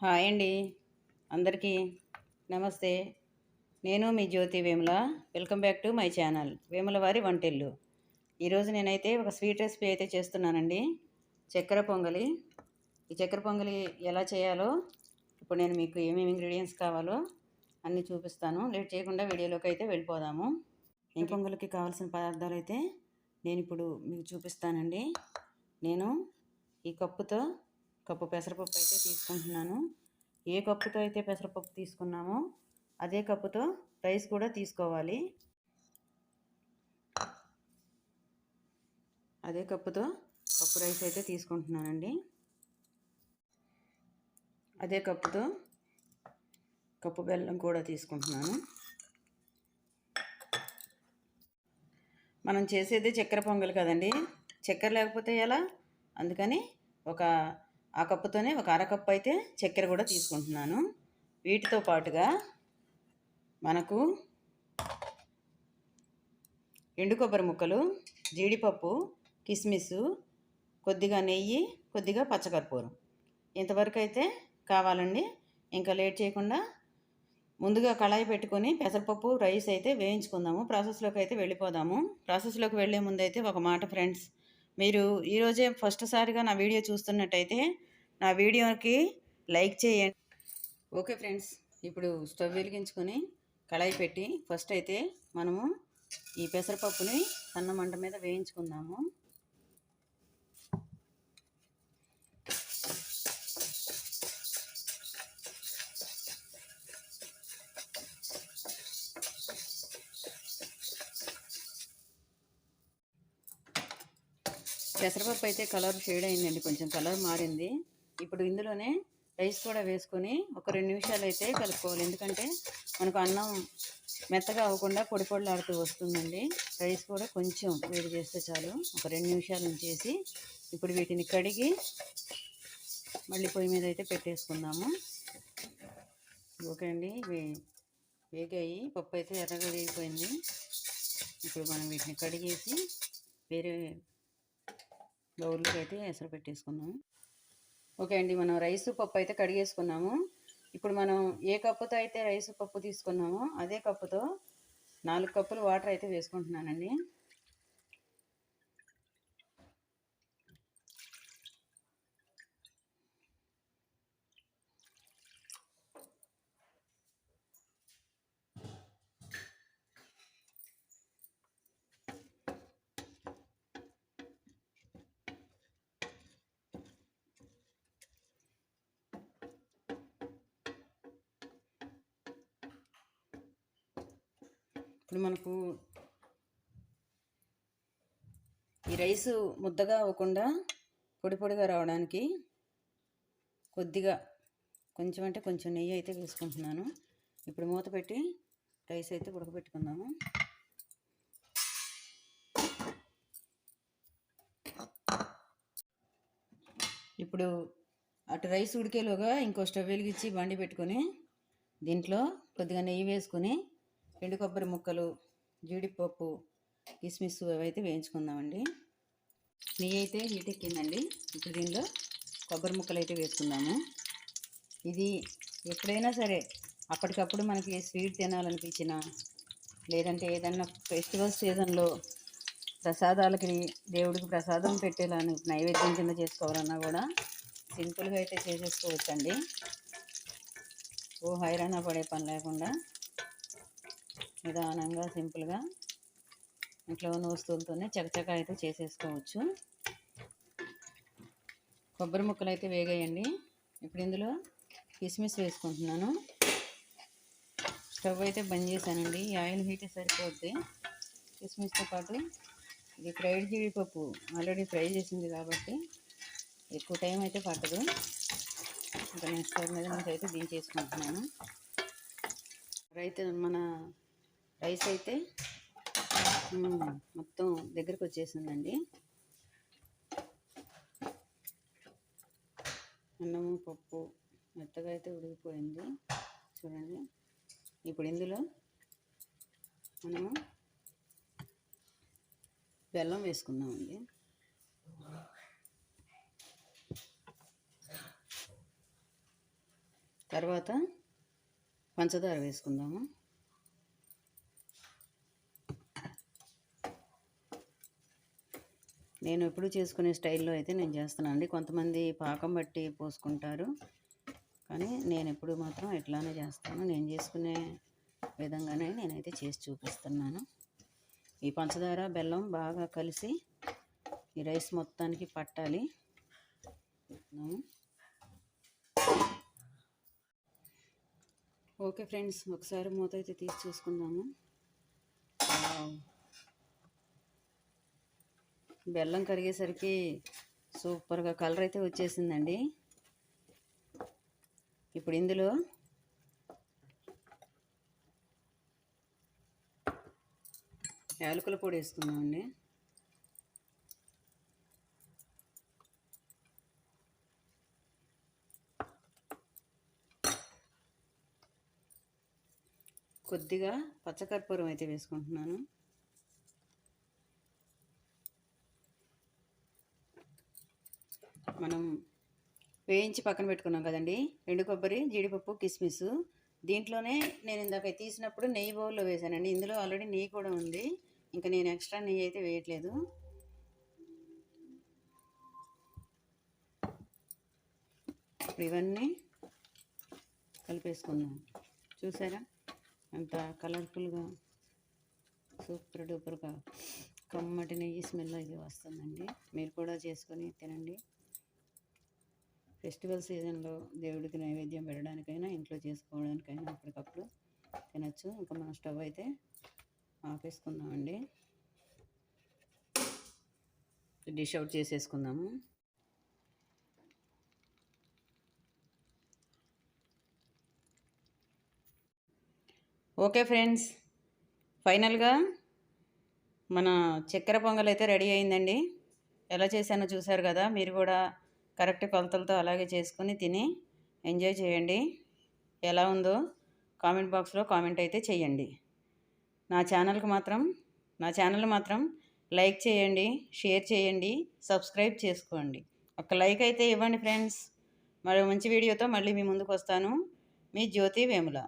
Hi అండి, అందరికీ నమస్తే. నేను మీ Jyothi Vemula. Welcome back to my channel Vemula వారి వంటిల్లు. ఈరోజు నేనైతే ఒక స్వీట్ రెసిపీ అయితే చేస్తున్నానండి, చక్కెర పొంగలి. ఈ చక్కెర పొంగలి ఎలా చేయాలో ఇప్పుడు నేను మీకు ఏమేమి ఇంగ్రీడియంట్స్ కావాలో అన్నీ చూపిస్తాను. లేట్ చేయకుండా వీడియోలోకి అయితే వెళ్ళిపోదాము. ఈ పొంగలికి కావాల్సిన పదార్థాలు అయితే నేను ఇప్పుడు మీకు చూపిస్తానండి. నేను ఈ కప్పు పెసరపప్పు అయితే తీసుకుంటున్నాను. ఏ కప్పుతో అయితే పెసరపప్పు తీసుకున్నామో అదే కప్పుతో రైస్ కూడా తీసుకోవాలి. అదే కప్పుతో కప్పు రైస్ అయితే తీసుకుంటున్నానండి. అదే కప్పుతో కప్పు బెల్లం కూడా తీసుకుంటున్నాను. మనం చేసేది చక్కెర పొంగలి కదండి, చక్కెర లేకపోతే ఎలా? అందుకని ఆ కప్పుతోనే ఒక అరకప్పు అయితే చక్కెర కూడా తీసుకుంటున్నాను. వీటితో పాటుగా మనకు ఎండు కొబ్బరి ముక్కలు, జీడిపప్పు, కిస్మిస్, కొద్దిగా నెయ్యి, కొద్దిగా పచ్చకర్పూరం, ఇంతవరకు అయితే కావాలండి. ఇంకా లేట్ చేయకుండా ముందుగా కళాయి పెట్టుకొని పెసరపప్పు రైస్ అయితే వేయించుకుందాము. ప్రాసెస్లోకి అయితే వెళ్ళిపోదాము. ప్రాసెస్లోకి వెళ్ళే ముందు అయితే ఒక మాట ఫ్రెండ్స్, మీరు ఈరోజే ఫస్ట్ సారిగా నా వీడియో చూస్తున్నట్టయితే నా వీడియోకి లైక్ చేయండి. ఓకే ఫ్రెండ్స్, ఇప్పుడు స్టవ్ వెలిగించుకొని కళాయి పెట్టి ఫస్ట్ అయితే మనము ఈ పెసరపప్పుని సన్న మంట మీద వేయించుకుందాము. పెసరపప్పు అయితే కలర్ షేడ్ అయిందండి, కొంచెం కలర్ మారింది. ఇప్పుడు ఇందులోనే రైస్ కూడా వేసుకొని ఒక 2 నిమిషాలు అయితే కలుపుకోవాలి. ఎందుకంటే మనకు అన్నం మెత్తగా అవ్వకుండా పొడి పొడిలాడుతూ వస్తుందండి. రైస్ కూడా కొంచెం వేడి చేస్తే చాలు. ఒక 2 నిమిషాలు ఉంచేసి ఇప్పుడు వీటిని కడిగి మళ్ళీ పొయ్యి మీద అయితే పెట్టేసుకుందాము. ఓకే అండి, వేగాయి. పప్పు అయితే ఎర్రగా వేగిపోయింది. ఇప్పుడు మనం వీటిని కడిగేసి వేరే బౌల్కి అయితే ఎసరు పెట్టేసుకుందాము. ఓకే అండి, మనం రైసు పప్పు అయితే కడిగేసుకున్నాము. ఇప్పుడు మనం ఏ కప్పుతో అయితే రైసు పప్పు తీసుకున్నామో అదే కప్పుతో 4 కప్పులు వాటర్ అయితే వేసుకుంటున్నానండి. ఇప్పుడు మనకు ఈ రైసు ముద్దగా అవ్వకుండా పొడి పొడిగా రావడానికి కొంచెం అంటే కొంచెం నెయ్యి అయితే వేసుకుంటున్నాను. ఇప్పుడు మూత పెట్టి రైస్ అయితే ఉడకబెట్టుకుందాము. ఇప్పుడు అటు రైస్ ఉడికేలోగా ఇంకో స్టవ్ వెలిగించి బండి పెట్టుకొని దీంట్లో కొద్దిగా నెయ్యి వేసుకొని ఎండు కొబ్బరి ముక్కలు, జీడిపప్పు, కిస్మిస్ అవైతే వేయించుకుందామండి. నెయ్యి అయితే హీట్ ఎక్కిందండి. ఇప్పుడు దీనిలో కొబ్బరి ముక్కలు అయితే వేసుకుందాము. ఇది ఎప్పుడైనా సరే అప్పటికప్పుడు మనకి స్వీట్ తినాలనిపించినా, లేదంటే ఏదన్నా ఫెస్టివల్ సీజన్లో ప్రసాదాలకి దేవుడికి ప్రసాదం పెట్టేలా నైవేద్యం కింద చేసుకోవాలన్నా కూడా సింపుల్గా అయితే చేసేసుకోవచ్చండి. హైరాణ పడే పని లేకుండా నిదానంగా సింపుల్గా ఇంట్లో ఉన్న వస్తువులతోనే చకచకా అయితే చేసేసుకోవచ్చు. కొబ్బరి ముక్కలు అయితే వేగాయండి. ఇప్పుడు ఇందులో కిస్మిస్ వేసుకుంటున్నాను. స్టవ్ అయితే బంద్ చేశానండి. ఈ ఆయిల్ హీట్ సరిపోద్ది. కిస్మిస్తో పాటు ఇది ఫ్రైడ్ జీడిపప్పు ఆల్రెడీ ఫ్రై చేసింది కాబట్టి ఎక్కువ టైం అయితే పట్టదు. ఇంకా నేను స్టవ్ మీద నుంచి అయితే దించేసుకుంటున్నాను. మన రైస్ అయితే మొత్తం దగ్గరకు వచ్చేసిందండి. అన్నము పప్పు మెత్తగా అయితే ఉడికిపోయింది చూడండి. ఇప్పుడు ఇందులో మనము బెల్లం వేసుకుందామండి. తర్వాత పంచదార వేసుకుందాము. నేను ఎప్పుడు చేసుకునే స్టైల్లో అయితే నేను చేస్తానండి. కొంతమంది పాకం బట్టి పోసుకుంటారు, కానీ నేను ఎప్పుడు మాత్రం ఎట్లానే చేస్తాను. నేను చేసుకునే విధంగానే నేనైతే చేసి చూపిస్తున్నాను. ఈ పంచదార బెల్లం బాగా కలిసి ఈ రైస్ మొత్తానికి పట్టాలి. ఓకే ఫ్రెండ్స్, ఒకసారి మూత అయితే తీసి చూసుకుందాము. బెల్లం కరిగేసరికి సూపర్గా కలర్ అయితే వచ్చేసిందండి. ఇప్పుడు ఇందులో యాలకుల పొడి వేసుకుందామండి. కొద్దిగా పచ్చకర్పూరం అయితే వేసుకుంటున్నాను. మనం వేయించి పక్కన పెట్టుకున్నాం కదండి ఎండు కొబ్బరి, జీడిపప్పు, కిస్మిస్. దీంట్లోనే నేను ఇందాక తీసినప్పుడు నెయ్యి బౌల్లో వేసానండి. ఇందులో ఆల్రెడీ నెయ్యి కూడా ఉంది, ఇంకా నేను ఎక్స్ట్రా నెయ్యి అయితే వేయట్లేదు. ఇవన్నీ కలిపేసుకుందాం. చూసారా అంత కలర్ఫుల్గా సూపర్ డూపర్గా కమ్మటి నెయ్యి స్మెల్ అయితే వస్తుందండి. మీరు కూడా చేసుకొని తినండి. ఫెస్టివల్ సీజన్లో దేవుడికి నైవేద్యం పెట్టడానికైనా, ఇంట్లో చేసుకోవడానికైనా అప్పటికప్పుడు తినచ్చు. ఇంకా మనం స్టవ్ అయితే ఆపేసుకుందామండి. డిష్ అవుట్ చేసేసుకుందాము. ఓకే ఫ్రెండ్స్, ఫైనల్గా మన చక్కెర పొంగల్ అయితే రెడీ అయిందండి. ఎలా చేశానో చూశారు కదా. మీరు కూడా కరెక్ట్ కొలతలతో అలాగే చేసుకొని తిని ఎంజాయ్ చేయండి. ఎలా ఉందో కామెంట్ బాక్స్లో కామెంట్ అయితే చేయండి. నా ఛానల్ మాత్రం లైక్ చేయండి, షేర్ చేయండి, సబ్స్క్రైబ్ చేసుకోండి. ఒక లైక్ అయితే ఇవ్వండి ఫ్రెండ్స్. మరో మంచి వీడియోతో మళ్ళీ మీ ముందుకు వస్తాను. మీ జ్యోతి వేముల.